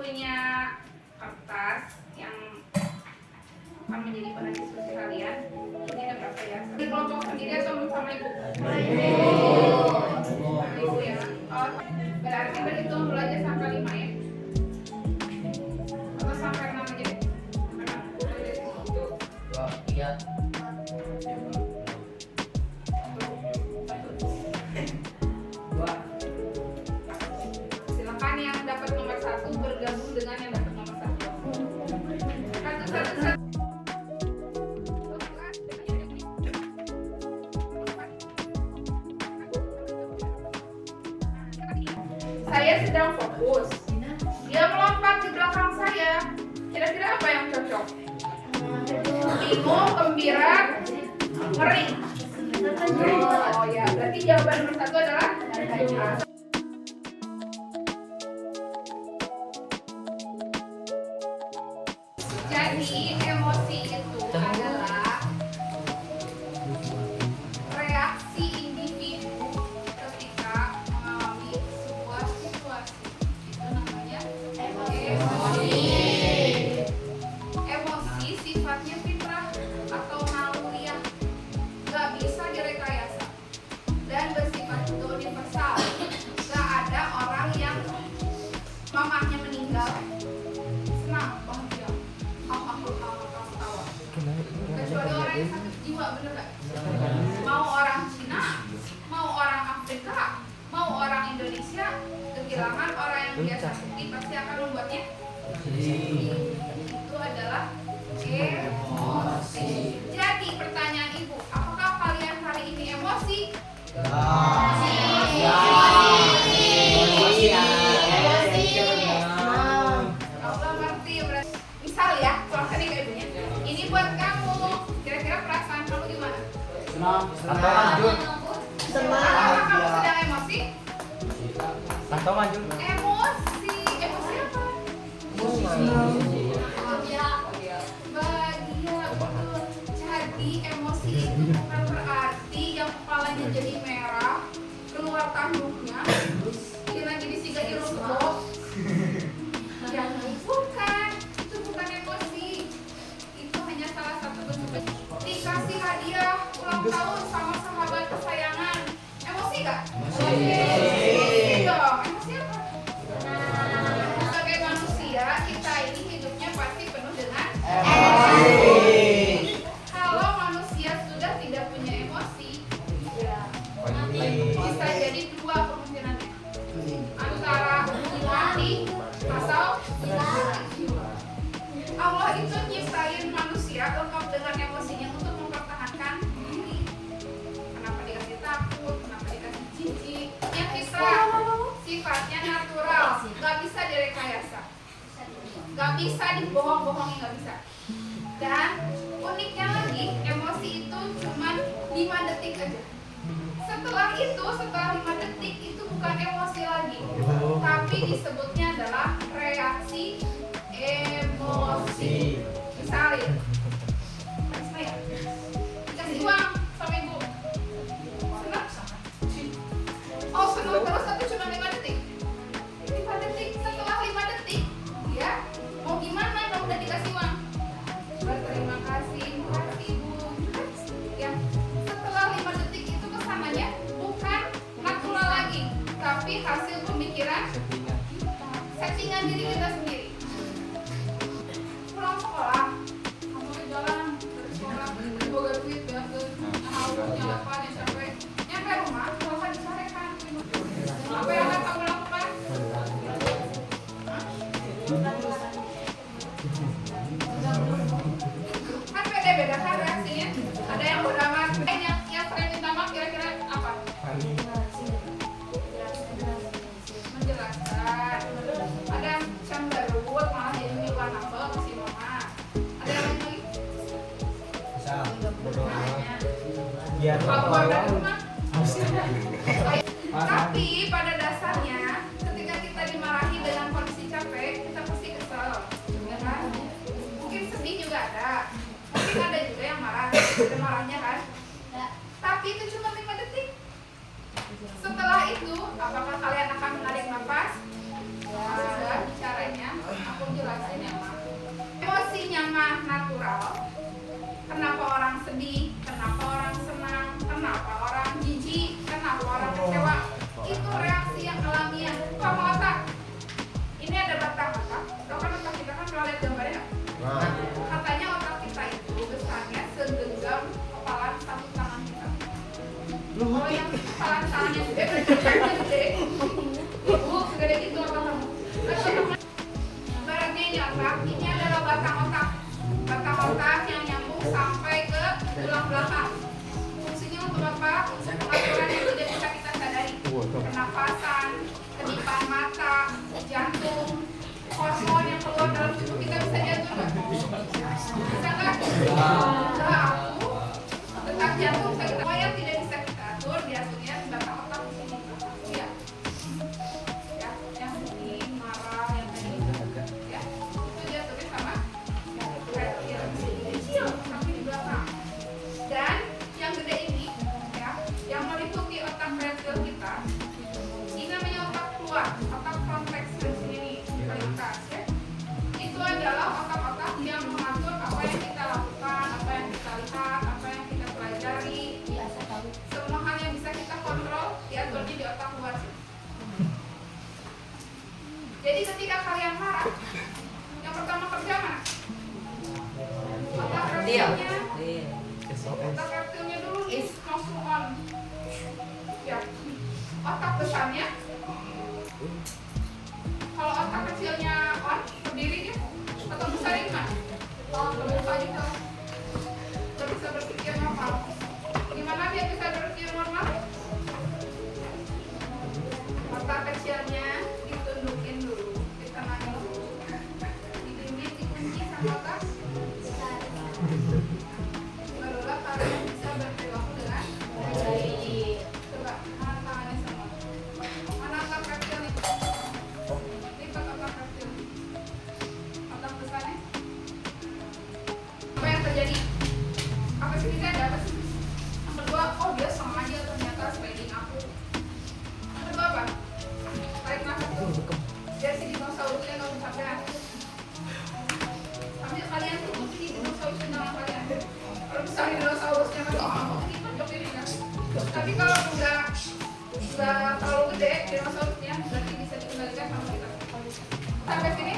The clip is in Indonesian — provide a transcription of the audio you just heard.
punya kertas yang akan menjadi bahan diskusi kalian. Ini ada berapa ya? Di kelompok sendiri atau sama ibu? Ibu ya. Oh, berarti berhitung dulu aja sampai 5 ya. Atau sampai 6 aja deh. 1, 2, 3. Silakan yang dapat nomor 1 bergabung dengan yang dapat nomor 1. Satu. Saya sedang fokus. Dia melompat di belakang saya. Kira-kira apa yang cocok? Bingung, gembira, ngeri. Oh ya, berarti jawaban nomor 1 adalah jadi emosi itu adalah reaksi individu ketika mengalami sebuah situasi. Itu namanya emosi. Emosi sifatnya fitrah atau naluriah, gak bisa direkayasa dan bersifat universal. Gak ada orang yang mamahnya meninggal senang, bahagia, tawa. Kecuali orang yang sakit jiwa, bener gak? Mau orang Cina, mau orang Afrika, mau orang Indonesia, kehilangan orang yang dia sakiti pasti akan membuatnya itu adalah emosi. Jadi pertanyaan ibu, apakah kalian hari ini emosi? Misal ya, contoh nih kayak ibunya. Ini buat kamu. Kira-kira perasaan kamu gimana? Senang. Apakah kamu sedang emosi? Atau maju. Emosi apa? Bahagia, betul. Jadi emosi itu bukan berarti yang kepalanya jadi merah, keluar tanduknya, lagi disiga irungkop. Yang bukan, itu bukan emosi. Itu hanya salah satu bentuk. Dikasih hadiah ulang tahun sama sahabat kesayangan, emosi gak? Emosi dong. Emosi apa? Sebagai manusia, kita ini hidupnya pasti penuh dengan emosi. Kalau manusia sudah tidak punya emosi, bisa jadi 2 kemungkinannya. Antara mati atau Allah itu nyiptain manusia lengkap dengan emosinya untuk mempertahankan diri. Kenapa dikasih takut? Kenapa dikasih jijik? Yang bisa sifatnya natural, nggak bisa direkayasa, nggak bisa dibohong-bohongi, nggak bisa. Dan uniknya lagi, emosi itu cuma 5 detik aja. Setelah 5 detik itu bukan emosi lagi, tapi disebutnya adalah reaksi emosi. Misalnya, dikasih uang sama ibu, senang? Oh senang terus tapi cuma 5 detik. 5 detik, setelah 5 detik, ya mau gimana kalau udah dikasih uang? Berterima kasih, makasih ibu. Ya, setelah 5 detik itu kesananya bukan natural lagi, tapi hasil pemikiran settingan diri kita sendiri. Pulang sekolah, kamu ke jalan dari sekolah, boga duit ya ke punya apa nih nyampe rumah, malah disarekan. Apa yang akan kamu lakukan? Kan beda-beda kan reaksinya. Ada yang beramat, yang sering minta maaf kira-kira apa? Menjelaskan. Ada yang cemberut, malah jadi nyuka nambah kasih mama. Ada yang lain lagi? Biar Keluar dari rumah. Tapi pada dasarnya ketika kita dimarahi dengan kondisi capek, kita pasti kesel, ya kan? Mungkin sedih juga ada, mungkin ada juga yang marah, ada marahnya kan? Tapi itu cuma 5 detik. Setelah itu, apakah kalian akan menarik nafas? Caranya Bisa nggak? Enggak, aku detak jantung semua yang tidak bisa kita atur biasanya di batang otak di sini. Ya, ya, yang sedih, marah, yang tadi, ya, itu dia tulis sama reptil kecil tapi di belakang. Dan yang gede ini, ya, yang meliputi otak reptil kita, ini namanya otak keluar, otak frontex di sini nih, paling atas, ya. Itu adalah otak-otak yang mengatur apa yang kita lakukan, apa yang kita lihat, apa yang kita pelajari. Semua hal yang bisa kita kontrol diaturnya di otak luar sini. Jadi ketika kalian marah, yang pertama kerja mana? Otak reptilnya. Otak reptilnya dulu is langsung on. Ya. Otak besarnya. Kalau otak kecilnya on, berdiri dia. Otak besarnya gimana? Terbuka juga. Gak bisa berpikir normal. Gimana dia bisa berpikir normal? Otak kecilnya ditundukin dulu, ditenangin dulu. Dibimbing, dikunci sama otak. Barulah kalian bisa berperilaku dengan baik. Coba, mana tangannya semua. Mana otak reptil nih? Lipat otak reptil. Otak besarnya. Apa yang terjadi? Apa sih tidak ada apa sih? Yang kedua, oh dia sengaja ternyata spreading aku. Yang kedua apa? Tarik nafas dulu. Biar si dinosaurusnya nggak bisa gerak. Sambil kalian tutup si dinosaurusnya dengan kalian. Kalau misalnya dinosaurusnya masih mau, ini pojok ini kan. Tapi kalau udah terlalu gede dinosaurusnya, berarti bisa dikembalikan sama kita. Sampai sini?